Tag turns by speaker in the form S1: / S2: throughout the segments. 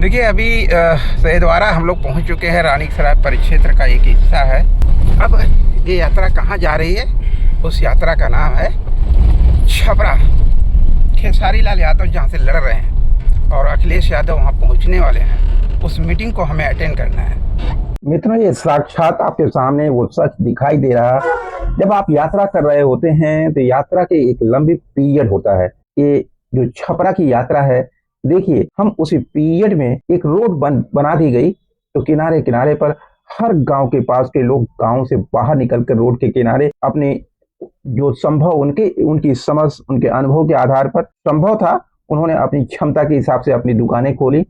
S1: देखिए अभी सहेदवारा हम लोग पहुंच चुके हैं। रानीसराय परिक्षेत्र का एक हिस्सा है। अब ये यात्रा कहाँ जा रही है? उस यात्रा का नाम है छपरा। खेसारी लाल यादव जहाँ से लड़ रहे हैं और अखिलेश यादव वहाँ पहुँचने वाले हैं। उस मीटिंग को हमें अटेंड करना है। मित्रों, ये साक्षात आपके सामने वो सच दिखाई दे रहा। जब आप यात्रा कर रहे होते हैं तो यात्रा के एक लंबी पीरियड होता है। ये जो छपरा की यात्रा है, देखिए हम उसी पीरियड में एक रोड बना दी गई तो किनारे किनारे पर हर गांव के पास के लोग गांव से बाहर निकलकर रोड के किनारे अपने जो संभव उनकी समझ, उनके अनुभव के आधार पर संभव था, उन्होंने अपनी क्षमता के हिसाब से अपनी दुकानें खोली,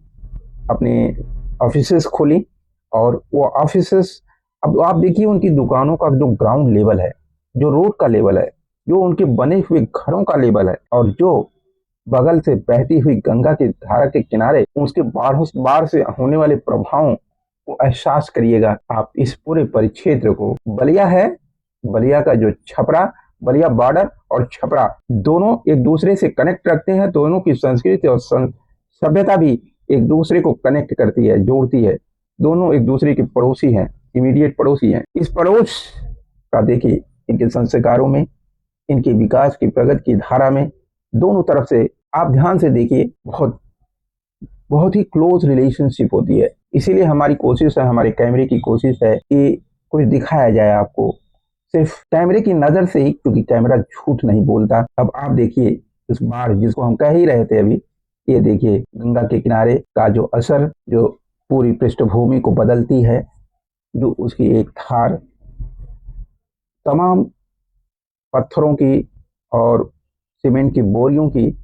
S1: अपने ऑफिसेस खोली। और वो ऑफिसेस, अब आप देखिए उनकी दुकानों का जो ग्राउंड लेवल है, जो रोड का लेवल है, जो उनके बने हुए घरों का लेवल है, और जो बगल से बहती हुई गंगा की धारा के किनारे उसके बाढ़ से होने वाले प्रभावों को एहसास करिएगा आप। इस पूरे परिक्षेत्र को बलिया है, बलिया का जो छपरा, बलिया बॉर्डर और छपरा दोनों एक दूसरे से कनेक्ट रखते हैं। दोनों की संस्कृति और सभ्यता भी एक दूसरे को कनेक्ट करती है, जोड़ती है। दोनों एक दूसरे के पड़ोसी हैं, इमीडिएट पड़ोसी हैं। इस पड़ोस का देखिए इनके संस्कारों में, इनके विकास की प्रगति की धारा में, दोनों तरफ से आप ध्यान से देखिए बहुत ही क्लोज रिलेशनशिप होती है। इसीलिए हमारी कोशिश है, हमारे कैमरे की कोशिश है कि कुछ दिखाया जाए आपको सिर्फ कैमरे की नजर से ही, क्योंकि कैमरा झूठ नहीं बोलता। अब आप देखिए इस बाढ़ जिसको हम कह ही रहे थे अभी, ये देखिए गंगा के किनारे का जो असर, जो पूरी पृष्ठभूमि को बदलती है, जो उसकी एक धार तमाम पत्थरों की और सीमेंट की बोरियों की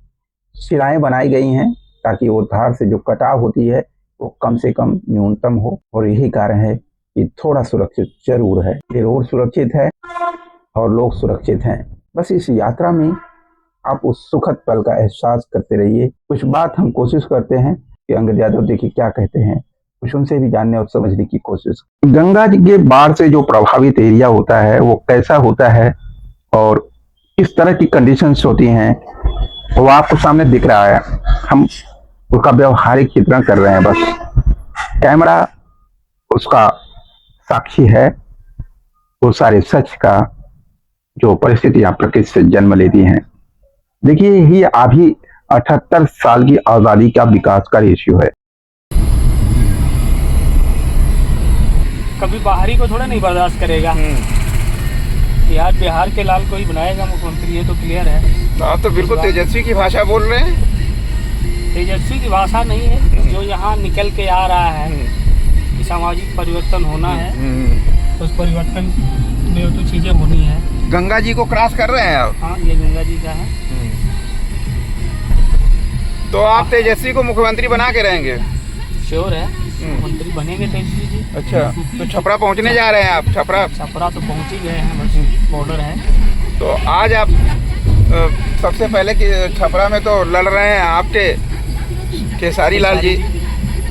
S1: सिराएं बनाई गई हैं ताकि वो धार से जो कटाव होती है वो कम से कम न्यूनतम हो। और यही कारण है कि थोड़ा सुरक्षित जरूर है। ये रोड सुरक्षित है और लोग सुरक्षित हैं। बस इस यात्रा में आप उस सुखद पल का एहसास करते रहिए। कुछ बात हम कोशिश करते हैं कि अंगद यादव देखिए क्या कहते हैं, कुछ उनसे भी जानने और समझने की कोशिश। गंगा जी के बाढ़ से जो प्रभावित एरिया होता है वो कैसा होता है और किस तरह की कंडीशंस होती हैं वो आपको सामने दिख रहा है। हम उसका व्यवहारिक चित्रण कर रहे हैं। बस कैमरा उसका साक्षी है, वो सारे सच का जो परिस्थितियां प्रकृति से जन्म लेती हैं। देखिए ये अभी 78 साल की आजादी का विकास का रेशियो है।
S2: कभी बाहरी को थोड़ा नहीं बर्दाश्त करेगा। यार बिहार के लाल को ही बनाएगा मुख्यमंत्री, ये तो क्लियर है।
S1: तो आप तो बिल्कुल तेजस्वी की भाषा बोल रहे हैं।
S2: तेजस्वी की भाषा नहीं है, जो यहाँ निकल के आ रहा है कि सामाजिक परिवर्तन होना है, तो उस परिवर्तन में तो चीजें होनी है।
S1: गंगा जी को क्रॉस कर रहे हैं आप?
S2: हाँ, ये गंगा जी का है।
S1: तो आप तेजस्वी को मुख्यमंत्री बना के रहेंगे?
S2: श्योर है, मुख्यमंत्री बनेंगे तेजस्वी जी।
S1: अच्छा, तो छपरा पहुंचने जा रहे हैं आप? छपरा
S2: तो पहुंच ही गए हैं, बस बॉर्डर है।
S1: तो आज आप सबसे पहले कि छपरा में तो लड़ रहे हैं आपके खेसारी लाल जी,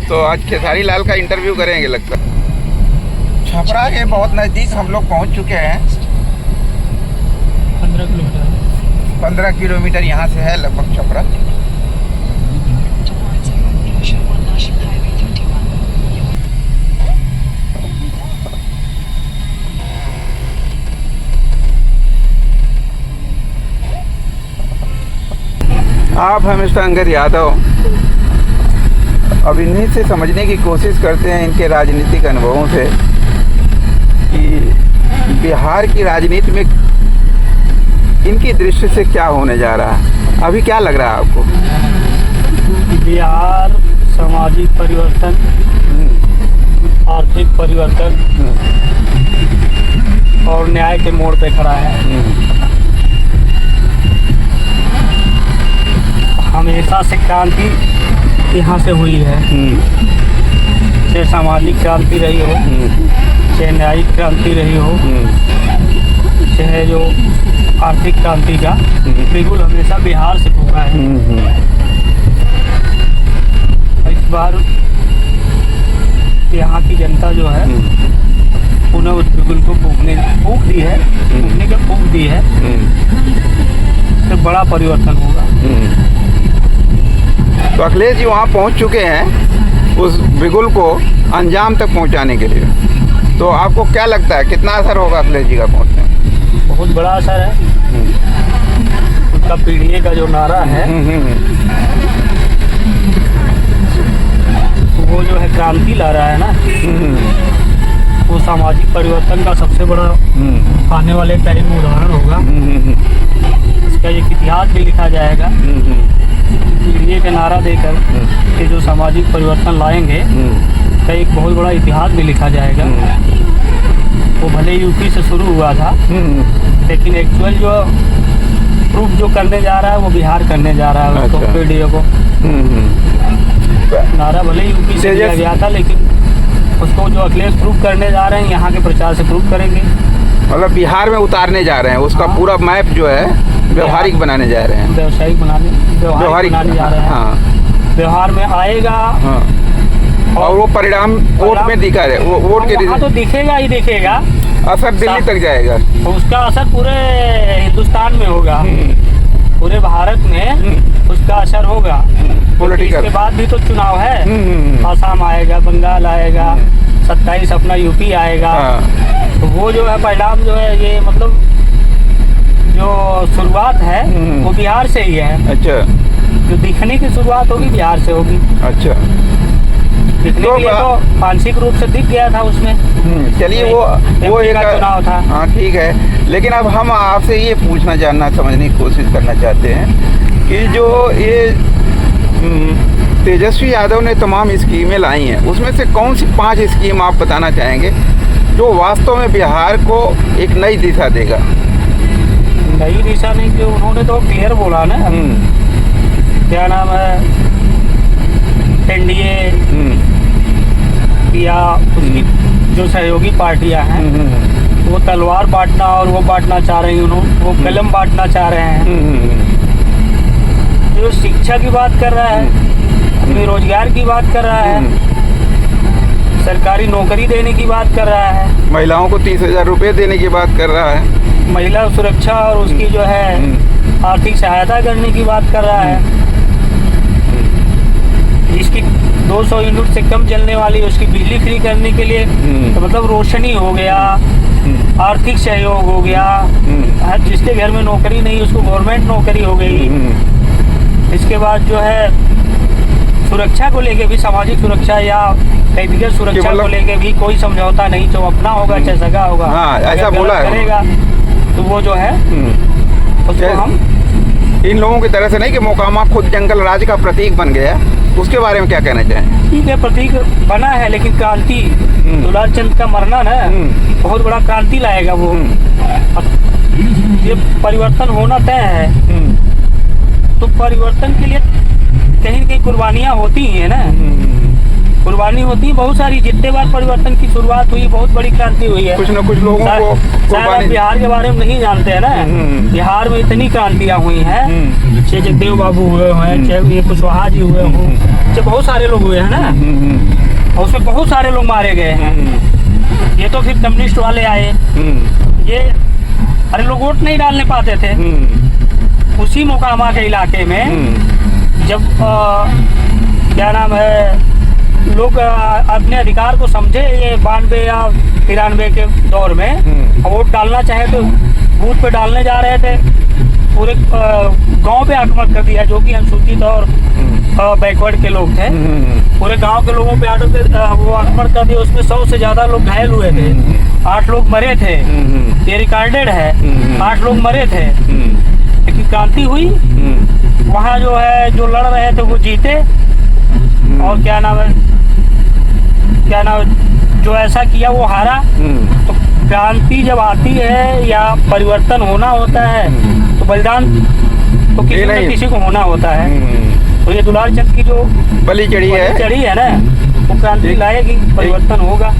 S1: तो आज खेसारी लाल का इंटरव्यू करेंगे लगता है। छपरा के बहुत नज़दीक हम लोग पहुंच चुके हैं। 15 किलोमीटर यहाँ से है लगभग छपरा। आप हैं मिस्टर अंगद यादव। अब इन्हीं से समझने की कोशिश करते हैं, इनके राजनीतिक अनुभवों से, कि बिहार की राजनीति में इनकी दृष्टि से क्या होने जा रहा है। अभी क्या लग रहा है आपको?
S2: बिहार सामाजिक परिवर्तन, आर्थिक परिवर्तन और न्याय के मोड़ पे खड़ा है। हमेशा से क्रांति यहाँ से हुई है, चाहे सामाजिक क्रांति रही हो, चाहे न्यायिक क्रांति रही हो, चाहे जो आर्थिक क्रांति का बिल्कुल हमेशा बिहार से होगा है। इस बार यहाँ की जनता जो है पुनः उस बिल्कुल को फूंक दी है, तो बड़ा परिवर्तन होगा।
S1: तो अखिलेश जी वहाँ पहुँच चुके हैं। उस बिगुल को अंजाम तक पहुंचाने के लिए। तो आपको क्या लगता है कितना असर होगा अखिलेश जी का पहुंचने में?
S2: बहुत बड़ा असर है। उनका पीढ़ी का जो नारा है वो जो है क्रांति ला रहा है ना, वो सामाजिक परिवर्तन का सबसे बड़ा आने वाले टाइम में उदाहरण होगा। इसका एक इतिहास भी लिखा जाएगा। पीढ़ी का नारा देकर कि जो सामाजिक परिवर्तन लाएंगे का एक बहुत बड़ा इतिहास भी लिखा जाएगा। वो भले यूपी से शुरू हुआ था, लेकिन एक्चुअल जो प्रूफ जो करने जा रहा है वो बिहार करने जा रहा है। उसको पीढ़ी को नारा भले यूपी से दिया गया था, लेकिन उसको जो अखिलेश प्रूफ करने जा रहे हैं यहाँ के प्रचार से प्रूफ करेंगे।
S1: मतलब बिहार में उतारने जा रहे हैं उसका पूरा मैप जो है व्यवहारिक बनाने जा रहे हैं,
S2: व्यवसायिक व्यवहारिक बनाने जा रहे हैं।
S1: हाँ,
S2: व्यवहार में आएगा।
S1: हाँ। और वो परिणाम वोट में दिखा रहे, वो वोट के
S2: तो दिखेगा ही दिखेगा।
S1: असर दिल्ली तक जाएगा,
S2: उसका असर पूरे हिंदुस्तान में होगा, पूरे भारत में उसका असर होगा।
S1: पॉलिटिकल
S2: इसके बाद भी तो चुनाव है। आसाम आएगा, बंगाल आएगा, 27 अपना यूपी आएगा। तो वो जो है परिणाम जो है ये मतलब जो शुरुआत है वो बिहार से ही है। अच्छा, जो दिखने की शुरुआत होगी बिहार से होगी। अच्छा, दिखने के लिए तो मानसिक रूप से दिख गया था उसमें। चलिए वो एक चुनाव था।
S1: हाँ ठीक है, लेकिन अब हम आपसे ये पूछना जानना समझने की कोशिश करना चाहते हैं कि जो ये तेजस्वी यादव ने तमाम स्कीमें लाई हैं उसमें से कौन सी 5 स्कीम आप बताना चाहेंगे जो वास्तव में बिहार को एक नई दिशा देगा?
S2: नई दिशा नहीं, जो उन्होंने तो क्लियर बोला ना, क्या नाम है, एनडीए या उसकी जो सहयोगी पार्टियां हैं वो तलवार बांटना और वो बांटना चाह रही हैं, वो कलम बांटना चाह रहे हैं। जो शिक्षा की बात कर रहा है, अपने रोजगार की बात कर रहा है, सरकारी नौकरी देने की बात कर रहा है,
S1: महिलाओं को 30,000 रुपये देने की बात कर रहा है,
S2: महिला सुरक्षा और उसकी जो है आर्थिक सहायता करने की बात कर रहा है, जिसकी 200 यूनिट से कम चलने वाली उसकी बिजली फ्री करने के लिए तो मतलब रोशनी हो गया, आर्थिक सहयोग हो गया, जिसके घर में नौकरी नहीं उसको गवर्नमेंट नौकरी हो गई। इसके बाद जो है सुरक्षा को लेके भी, सामाजिक सुरक्षा या व्यक्तिगत सुरक्षा को लेके भी कोई समझौता नहीं, जो अपना होगा चाहे सगा होगा,
S1: ऐसा बोला
S2: करेगा तो वो जो है उसको हम
S1: इन लोगों की तरह से नहीं कि मोकामा खुद जंगल राज का प्रतीक बन गया, उसके बारे में क्या कहना चाहें?
S2: ठीक है, प्रतीक बना है, लेकिन क्रांति दुलार चंद का मरना ना बहुत बड़ा क्रांति लाएगा। वो ये परिवर्तन होना तय है, तो परिवर्तन के लिए कहीं न कहीं कुर्बानियाँ होती हैं ना, कुर्बानी होती है बहुत सारी। जितने बार परिवर्तन की शुरुआत हुई बहुत बड़ी क्रांति हुई है।
S1: कुछ न कुछ लोगों को
S2: शायद बिहार के बारे में नहीं जानते हैं ना, बिहार में इतनी क्रांतियाँ हुई हैं, चाहे जगदेव बाबू हुए हैं, चाहे ये कुशवाहा जी हुए हों, चाहे बहुत सारे लोग हुए हैं ना, और उसमें बहुत सारे लोग मारे गए हैं। ये तो फिर कम्युनिस्ट वाले आए, ये अरे लोग वोट नहीं डालने पाते थे। उसी मोकामा के इलाके में जब क्या नाम है लोग अपने अधिकार को समझे, ये 92 या 93 के दौर में वोट डालना चाहे तो बूथ पे डालने जा रहे थे, पूरे गांव पे आक्रमण कर दिया, जो कि अनुसूचित और बैकवर्ड के लोग थे। पूरे गांव के लोगों पे वो आक्रमण कर दिया, उसमें 100 से ज़्यादा लोग घायल हुए थे, 8 लोग मरे थे, ये रिकॉर्डेड है, 8 लोग मरे थे। लेकिन क्रांति हुई, वहाँ जो है जो लड़ रहे थे वो जीते, और क्या नाम है जो ऐसा किया वो हारा। तो क्रांति जब आती है या परिवर्तन होना होता है तो बलिदान तो किसी न किसी को होना होता है। तो ये दुलार चंद की जो
S1: बलि चढ़ी है
S2: ना, वो क्रांति लाएगी, परिवर्तन होगा।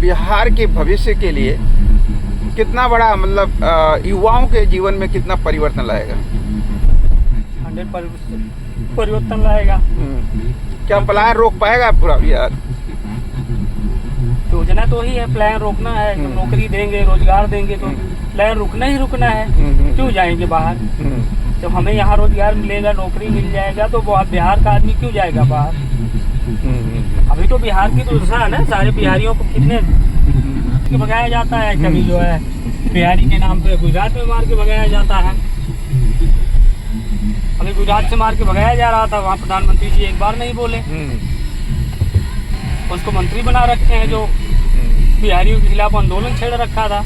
S1: बिहार के भविष्य के लिए कितना बड़ा मतलब युवाओं के जीवन में कितना परिवर्तन लाएगा?
S2: 100% परिवर्तन लाएगा।
S1: क्या पलायन रोक पाएगा पूरा बिहार?
S2: योजना तो ही है, प्लान रोकना है। तो नौकरी देंगे, रोजगार देंगे तो प्लान रुकना ही रुकना है। क्यों जाएंगे बाहर? जब हमें यहाँ रोजगार मिलेगा, नौकरी मिल जाएगा, तो बिहार का आदमी क्यों जाएगा बाहर? अभी तो बिहार की तो दूसरा है ना, सारे बिहारियों को कितने भगाया जाता है, कभी जो है बिहारी के नाम पे गुजरात में मार के भगाया जाता है। अभी गुजरात से मार के भगाया जा रहा था, वहाँ प्रधानमंत्री जी एक बार नहीं बोले, उसको मंत्री बना रखे हैं जो बिहारियों के खिलाफ आंदोलन छेड़ रखा था।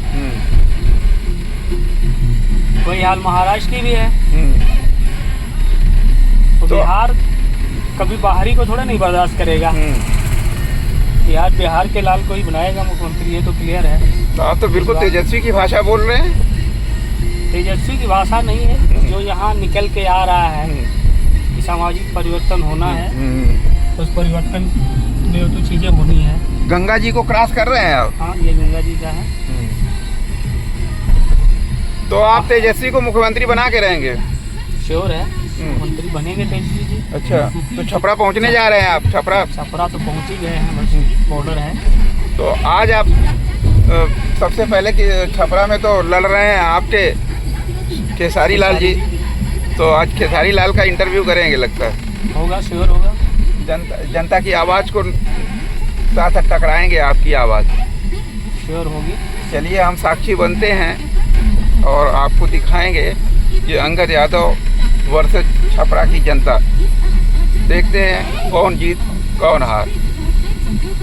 S2: वही हाल महाराष्ट्र की भी है। तो बिहार कभी बाहरी को थोड़ा नहीं बर्दाश्त करेगा। बिहार के लाल को ही बनाएगा मुख्यमंत्री, ये तो क्लियर है।
S1: तो आप तो बिल्कुल तेजस्वी की भाषा बोल रहे हैं।
S2: तेजस्वी की भाषा नहीं है, जो यहाँ निकल के आ रहा है कि सामाजिक परिवर्तन होना है, तो उस परिवर्तन में तो चीजें होनी है।
S1: गंगा जी को क्रॉस कर रहे हैं आप?
S2: हाँ, ये गंगा जी का है।
S1: तो आप तेजस्वी को मुख्यमंत्री बना के रहेंगे?
S2: श्योर है, मंत्री बनेंगे तेजस्वी जी।
S1: अच्छा, तो छपरा पहुंचने जा रहे हैं आप? छपरा
S2: तो पहुंच ही गए हैं, बस बॉर्डर है।
S1: तो आज आप सबसे पहले कि छपरा में तो लड़ रहे हैं आपके खेसारी लाल जी, तो आज खेसारी लाल का इंटरव्यू करेंगे लगता है।
S2: होगा, श्योर होगा।
S1: जनता की आवाज़ को साथ टकराएंगे, आपकी आवाज़
S2: श्योर होगी।
S1: चलिए, हम साक्षी बनते हैं और आपको दिखाएंगे कि अंगद यादव वर्सेस छपरा की जनता। देखते हैं कौन जीत कौन हार,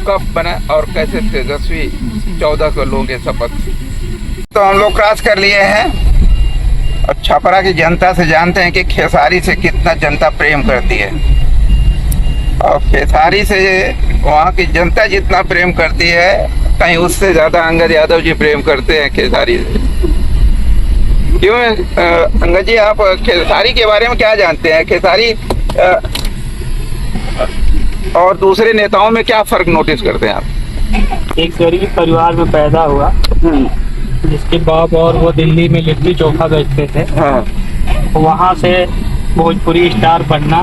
S1: कब बने और कैसे तेजस्वी 14 को लोगे शपथ। तो हम लोग क्रॉस कर लिए हैं और छपरा की जनता से जानते हैं कि खेसारी से कितना जनता प्रेम करती है, और खेसारी से वहाँ की जनता जितना प्रेम करती है, कहीं उससे ज़्यादा अंगद यादव जी प्रेम करते हैं खेसारी से। क्यों अंगद जी, आप खेसारी के बारे में क्या जानते हैं? खेसारी और दूसरे नेताओं में क्या फर्क नोटिस करते हैं आप?
S2: एक गरीब परिवार में पैदा हुआ, जिसके बाप और वो दिल्ली में लिट्टी चोखा बेचते थे।
S1: हाँ।
S2: वहाँ से भोजपुरी स्टार बनना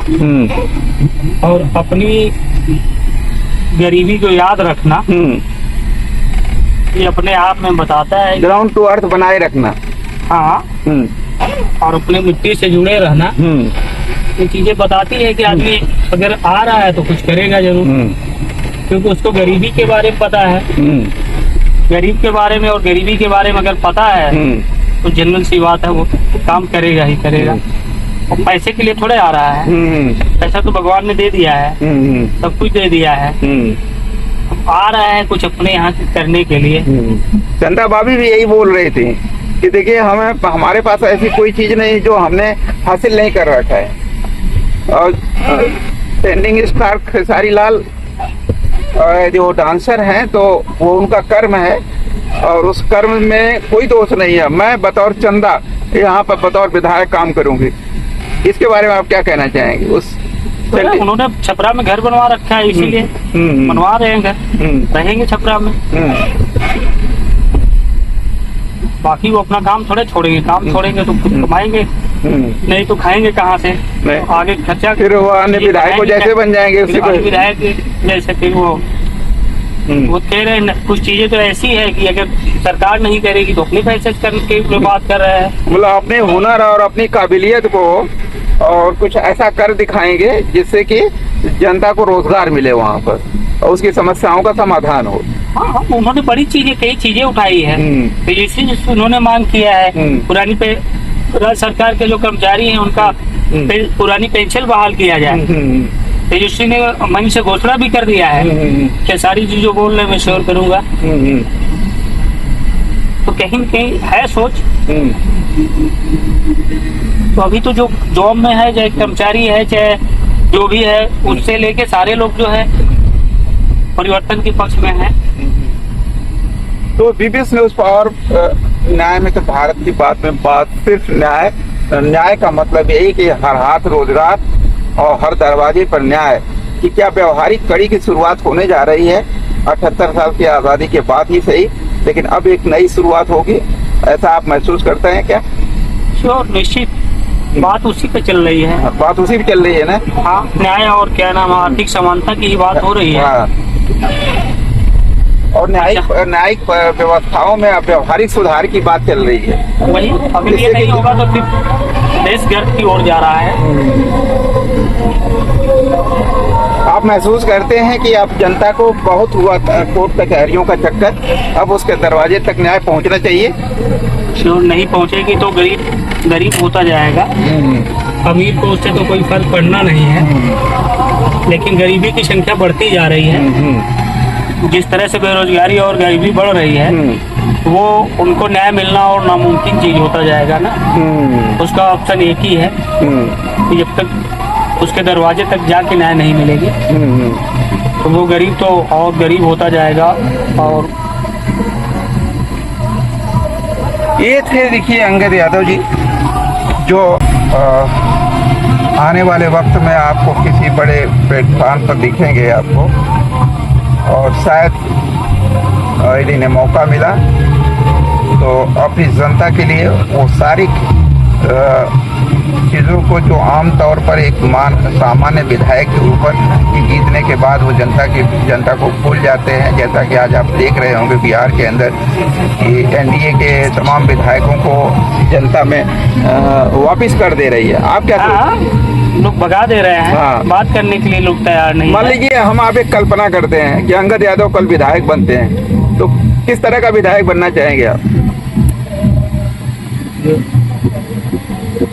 S2: और अपनी गरीबी को याद रखना, ये अपने आप में बताता है।
S1: ग्राउंड टू अर्थ बनाए रखना।
S2: हाँ। और अपने मिट्टी से जुड़े रहना, ये चीजें बताती है कि आदमी अगर आ रहा है तो कुछ करेगा जरूर, क्योंकि उसको गरीबी के बारे में पता है। गरीब के बारे में और गरीबी के बारे में अगर पता है तो जनरल सी बात है, वो काम करेगा ही करेगा। और पैसे के लिए थोड़े आ रहा है, पैसा तो भगवान ने दे दिया है, सब कुछ दे दिया है। आ रहा है कुछ अपने यहाँ करने के लिए।
S1: चंदा भाभी भी यही बोल रहे थे कि देखिए, हमारे पास ऐसी कोई चीज नहीं जो हमने हासिल नहीं कर रखा है, और ट्रेंडिंग स्टार खेसारी लाल जो डांसर हैं तो वो उनका कर्म है, और उस कर्म में कोई दोष नहीं है। मैं बतौर चंदा यहाँ पर बतौर विधायक काम करूंगी, इसके बारे में आप क्या कहना चाहेंगे?
S2: उन्होंने छपरा में घर बनवा रखा है, इसीलिए बनवा रहे हैं घर, रहेंगे छपरा में। बाकी वो अपना काम थोड़े छोड़ेंगे, काम छोड़ेंगे तो खुद कमाएंगे, नहीं तो खाएंगे कहाँ से? आगे खर्चा
S1: फिर वो अन्य विधायक जैसे बन जाएंगे,
S2: विधायक जैसे। फिर वो कह रहे हैं कुछ चीजें तो ऐसी है कि अगर सरकार नहीं करेगी तो अपने पैसे करके बात कर रहे हैं।
S1: मतलब अपने हुनर और अपनी काबिलियत को और कुछ ऐसा कर दिखाएंगे जिससे कि जनता को रोजगार मिले वहाँ पर और उसकी समस्याओं का समाधान हो।
S2: हाँ, उन्होंने बड़ी चीजें, कई चीजें उठाई है। तो उन्होंने मांग किया है पुरानी राज्य सरकार के जो कर्मचारी हैं उनका पुरानी पेंशन बहाल किया जाए। तेजस्वी ने मंच से घोषणा भी कर दिया है। खेसारी जी जो बोल रहे हैं मैं श्योर करूंगा। तो कहीं न कहीं है सोच। तो अभी तो जो जॉब में है, चाहे कर्मचारी है, चाहे जो भी है, उससे लेके सारे लोग जो है परिवर्तन के पक्ष में है।
S1: तो बीबीएस न्यूज पावर न्याय में तो भारत की बात में बात सिर्फ न्याय का मतलब यही कि हर हाथ रोजगार और हर दरवाजे पर न्याय की क्या व्यवहारिक कड़ी की शुरुआत होने जा रही है। 78 साल की आज़ादी के बाद ही सही, लेकिन अब एक नई शुरुआत होगी, ऐसा आप महसूस करते हैं क्या?
S2: श्योर, निश्चित। बात उसी पे चल रही है।
S1: बात उसी पे चल रही है ना?
S2: हाँ, न्याय और क्या नाम आर्थिक समानता की ही बात हो रही है।
S1: हाँ। और न्यायिक व्यवस्थाओं में व्यवहारिक सुधार की बात चल रही है।
S2: वही, अगर ये नहीं होगा तो फिर देश गर्त की ओर जा रहा है।
S1: आप महसूस करते हैं कि अब जनता को बहुत हुआ कोर्ट कचहरियों का चक्कर, अब उसके दरवाजे तक न्याय पहुंचना चाहिए।
S2: श्योर नहीं पहुंचेगी तो गरीब होता जाएगा। अमीर को उससे तो कोई फर्क पड़ना नहीं है, लेकिन गरीबी की संख्या बढ़ती जा रही है। जिस तरह से बेरोजगारी और गरीबी बढ़ रही है, वो उनको न्याय मिलना और नामुमकिन चीज होता जाएगा ना। उसका ऑप्शन एक ही है कि जब तक उसके दरवाजे तक जाके न्याय नहीं मिलेगी तो वो गरीब तो और गरीब होता जाएगा। और
S1: ये थे देखिए अंगद यादव जी, जो आने वाले वक्त में आपको किसी बड़े प्लेटफॉर्म पर दिखेंगे आपको, और शायद इन्हें मौका मिला तो अपनी जनता के लिए वो सारी चीज़ों को जो आम तौर पर एक सामान्य विधायक के ऊपर जीतने के बाद वो जनता को भूल जाते हैं। जैसा कि आज आप देख रहे होंगे बिहार के अंदर कि एनडीए के तमाम विधायकों को जनता में वापस कर दे रही है। आप क्या
S2: लोग भगा दे रहे हैं।
S1: हाँ।
S2: बात करने के लिए लोग तैयार नहीं।
S1: मान लीजिए हम आप एक कल्पना करते हैं कि अंगद यादव कल विधायक बनते हैं, तो किस तरह का विधायक बनना चाहेंगे आप?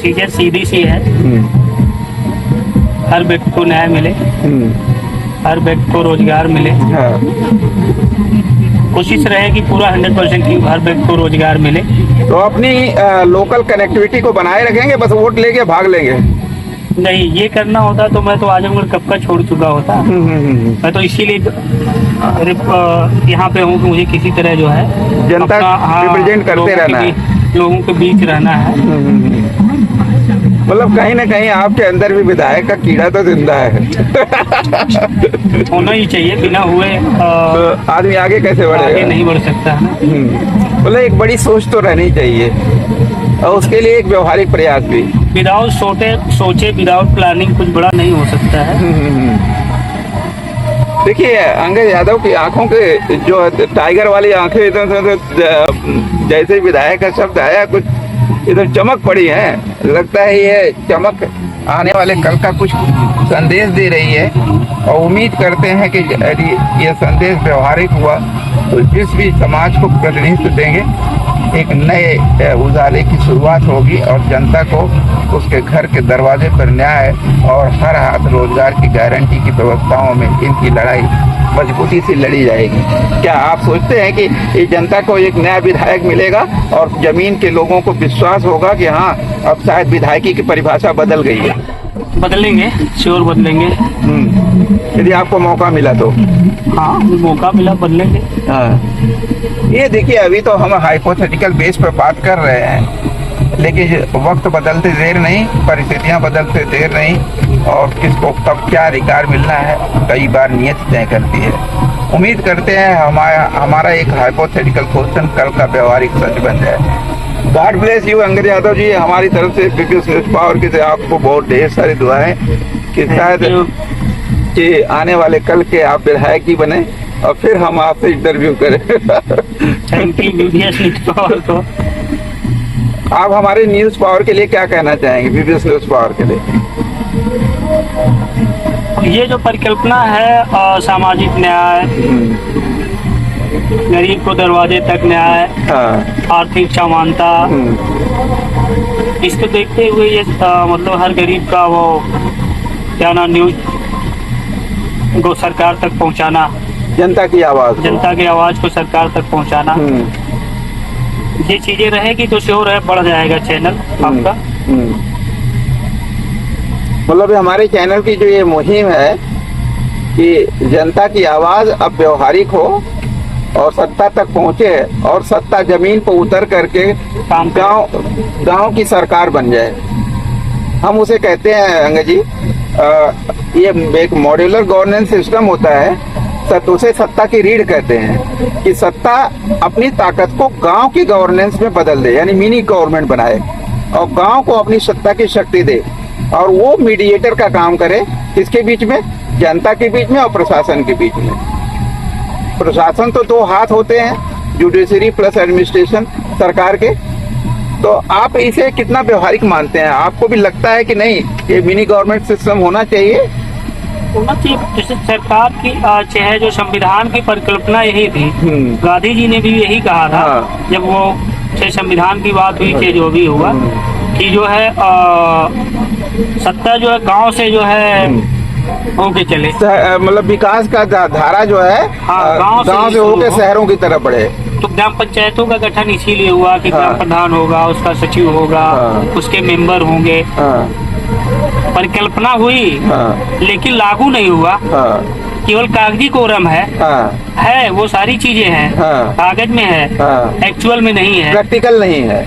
S2: चीजें सीधी सी है, हर व्यक्ति को न्याय मिले, हर व्यक्ति को रोजगार मिले।
S1: हाँ।
S2: कोशिश रहेगी पूरा 100% की हर व्यक्ति को रोजगार मिले।
S1: तो अपनी लोकल कनेक्टिविटी को बनाए रखेंगे, बस वोट लेके भाग लेंगे?
S2: नहीं, ये करना होता तो मैं तो आजमगढ़ कब का छोड़ चुका होता। मैं तो इसीलिए यहाँ पे हूँ कि मुझे किसी तरह जो है
S1: जनता रिप्रेजेंट करते रहना है,
S2: लोगों के बीच रहना है।
S1: मतलब कहीं ना कहीं आपके अंदर भी विधायक का कीड़ा तो जिंदा है।
S2: होना ही चाहिए, बिना हुए
S1: तो आदमी आगे कैसे बढ़ेगा?
S2: आगे नहीं बढ़ सकता है।
S1: मतलब एक बड़ी सोच तो रहनी चाहिए, और उसके लिए एक व्यवहारिक प्रयास भी।
S2: विदाउट सोचे विदाउट प्लानिंग कुछ बड़ा नहीं हो सकता है।
S1: देखिए अंगद यादव की आंखों के जो टाइगर वाली आंखें, इधर जैसे विधायक का शब्द आया कुछ इधर चमक पड़ी है। लगता है ये चमक आने वाले कल का कुछ संदेश दे रही है, और उम्मीद करते हैं कि यदि ये संदेश व्यवहारिक हुआ तो जिस भी समाज को प्रतिनिधित्व देंगे, एक नए उजाले की शुरुआत होगी, और जनता को उसके घर के दरवाजे पर न्याय और हर हाथ रोजगार की गारंटी की व्यवस्थाओं में इनकी लड़ाई मजबूती से लड़ी जाएगी। क्या आप सोचते हैं कि ये जनता को एक नया विधायक मिलेगा और जमीन के लोगों को विश्वास होगा कि हाँ अब शायद विधायकी की परिभाषा बदल गई है?
S2: बदलेंगे, श्योर बदलेंगे।
S1: यदि आपको मौका मिला तो?
S2: हाँ, मौका मिला बदलेंगे।
S1: हाँ। ये देखिए अभी तो हम हाइपोथेटिकल बेस पर बात कर रहे हैं, लेकिन वक्त बदलते देर नहीं, परिस्थितियां बदलते देर नहीं, और किसको कब क्या अधिकार मिलना है कई बार नियत तय करती है। उम्मीद करते हैं हमारा एक हाइपोथेटिकल क्वेश्चन कल का व्यवहारिक सच बन जाए। God bless you Angad Yadav ji. हमारी तरफ से पीपल्स न्यूज़ पावर की से आपको बहुत ढेर सारी दुआएं कि शायद कि आने वाले कल के आप विधायक ही बने और फिर हम आपसे इंटरव्यू करें।
S2: Thank you People's News Power को।
S1: आप हमारे न्यूज़ पावर के लिए क्या कहना चाहेंगे, पीपल्स न्यूज़ पावर के लिए?
S2: ये जो परिकल्पना है सामाजिक न्याय, गरीब को दरवाजे तक न्याय, आर्थिक समानता, इसको देखते हुए ये मतलब हर गरीब का वो क्या ना न्यूज को सरकार तक पहुंचाना, जनता की आवाज को सरकार तक पहुंचाना, ये चीजें रहेगी तो श्योर है बढ़ जाएगा चैनल आपका।
S1: मतलब हमारे चैनल की जो ये मुहिम है कि जनता की आवाज अब व्यवहारिक हो और सत्ता तक पहुंचे, और सत्ता जमीन पर उतर करके गांव की सरकार बन जाए। हम उसे कहते हैं अंगद जी, ये एक मॉड्यूलर गवर्नेंस सिस्टम होता है, उसे सत्ता की रीढ़ कहते हैं, कि सत्ता अपनी ताकत को गांव की गवर्नेंस में बदल दे, यानी मिनी गवर्नमेंट बनाए और गांव को अपनी सत्ता की शक्ति दे, और वो मीडिएटर का काम करे किसके बीच में? जनता के बीच में और प्रशासन के बीच में। प्रशासन तो दो हाथ होते हैं, जुडिशरी प्लस एडमिनिस्ट्रेशन सरकार के, तो आप इसे कितना व्यवहारिक मानते हैं? आपको भी लगता है कि नहीं ये मिनी गवर्नमेंट सिस्टम होना चाहिए?
S2: होना चाहिए। जैसे सरकार की चाहे जो संविधान की परिकल्पना यही थी, गांधी जी ने भी यही कहा था।
S1: हाँ।
S2: जब वो चाहे संविधान की बात हुई, चाहे जो भी हुआ, कि जो है सत्ता जो है गांव से जो है होके चले,
S1: मतलब विकास का धारा जो है
S2: हाँ, गांव
S1: से होके शहरों की तरफ बढ़े।
S2: तो ग्राम पंचायतों का गठन इसीलिए हुआ कि
S1: हाँ।
S2: ग्राम प्रधान होगा, उसका सचिव होगा,
S1: हाँ।
S2: उसके मेंबर होंगे।
S1: हाँ।
S2: परिकल्पना हुई,
S1: हाँ।
S2: लेकिन लागू नहीं हुआ।
S1: हाँ।
S2: केवल कागजी कोरम है।
S1: हाँ।
S2: है, वो सारी चीजें हैं,
S1: हाँ।
S2: कागज में है,
S1: हाँ।
S2: एक्चुअल में नहीं है,
S1: प्रैक्टिकल नहीं है।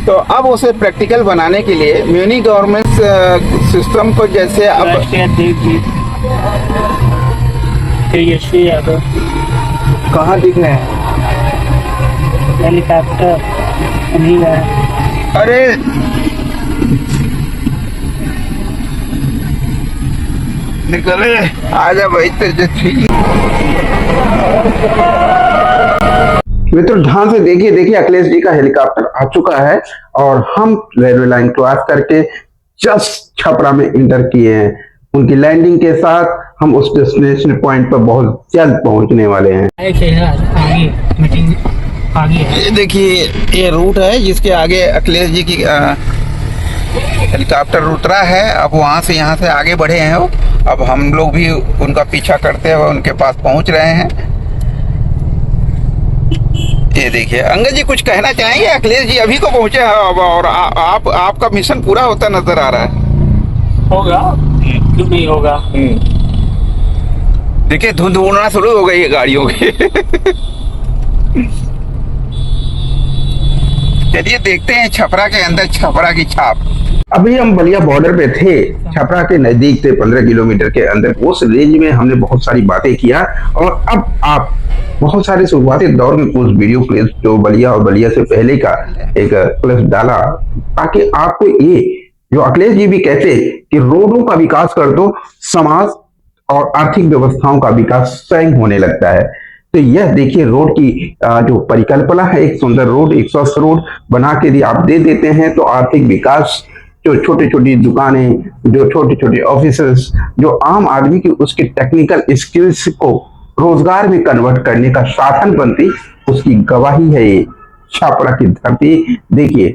S1: तो अब उसे प्रैक्टिकल बनाने के लिए मिनी गवर्नमेंट सिस्टम को जैसे अब
S2: राष्ट्रीय अध्यक्ष जी तेजस्वी यादव
S1: कहाँ दिख रहे हैं?
S2: हेलीकॉप्टर उन्हीं का है।
S1: अरे निकले, आजा भाई तेजस्वी। मित्रों ध्यान से देखिए अखिलेश जी का हेलीकॉप्टर आ चुका है और हम रेलवे लाइन क्रॉस करके जस्ट छपरा में इंटर किए हैं। उनकी लैंडिंग के साथ हम उस डेस्टिनेशन पॉइंट पर बहुत जल्द पहुंचने वाले हैं।
S2: आगे मीटिंग आगे है।
S1: ये देखिए ये रूट है जिसके आगे अखिलेश जी की हेलीकॉप्टर उतरा है। अब वहां से यहाँ से आगे बढ़े हैं वो। अब हम लोग भी उनका पीछा करते हुए उनके पास पहुंच रहे हैं। ये देखिए अंगद जी कुछ कहना चाहेंगे? अखिलेश जी अभी को पहुंचे हैं अब और आपका मिशन पूरा होता नजर आ रहा है।
S2: होगा, क्यों नहीं होगा।
S1: देखिए धुंध उड़ना शुरू हो गई है गाड़ियों की। चलिए देखते हैं छपरा के अंदर छपरा की छाप। अभी हम बलिया बॉर्डर पे थे, छपरा के नजदीक थे, 15 किलोमीटर के अंदर। उस रेंज में हमने बहुत सारी बातें किया और अब आप बहुत सारे शुरुआती दौर में कुछ वीडियो क्लिप्स जो बलिया और बलिया से पहले का एक क्लिप डाला ताकि आपको ये जो अखिलेश जी भी कहते कि रोडों का विकास कर दो, समाज और आर्थिक व्यवस्थाओं का विकास स्वयं होने लगता है। तो यह देखिए रोड की जो परिकल्पना है, एक सुंदर रोड, एक स्वस्थ रोड बना के यदि आप दे देते हैं तो आर्थिक विकास, जो छोटी छोटी दुकानें, जो छोटे छोटे ऑफिसर्स, जो आम आदमी की उसकी टेक्निकल स्किल्स को रोजगार में कन्वर्ट करने का साधन बनती, उसकी गवाही है ये छपरा की धरती। देखिए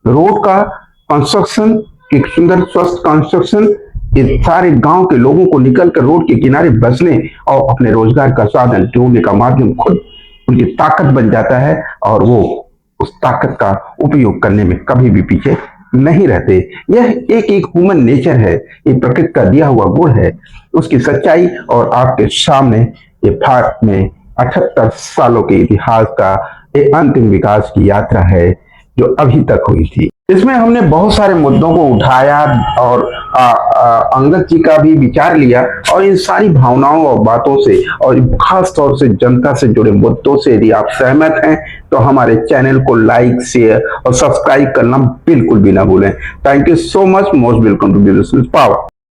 S1: रोड का कंस्ट्रक्शन, एक सुंदर स्वस्थ कंस्ट्रक्शन, इस सारे गांव के लोगों को निकल कर रोड के किनारे बसने और अपने रोजगार का साधन ढूंढने का माध्यम खुद उनकी ताकत बन जाता है और वो उस ताकत का उपयोग करने में कभी भी पीछे नहीं रहते। यह एक ह्यूमन नेचर है, ये प्रकृति का दिया हुआ गुण है, उसकी सच्चाई और आपके सामने ये भारत में 78 सालों के इतिहास का एक अंतिम विकास की यात्रा है जो अभी तक हुई थी। इसमें हमने बहुत सारे मुद्दों को उठाया और अंगद जी का भी विचार लिया और इन सारी भावनाओं और बातों से और खास तौर से जनता से जुड़े मुद्दों से यदि आप सहमत हैं तो हमारे चैनल को लाइक, शेयर और सब्सक्राइब करना बिल्कुल भी ना भूलें। Thank you so much. Most welcome to Business power.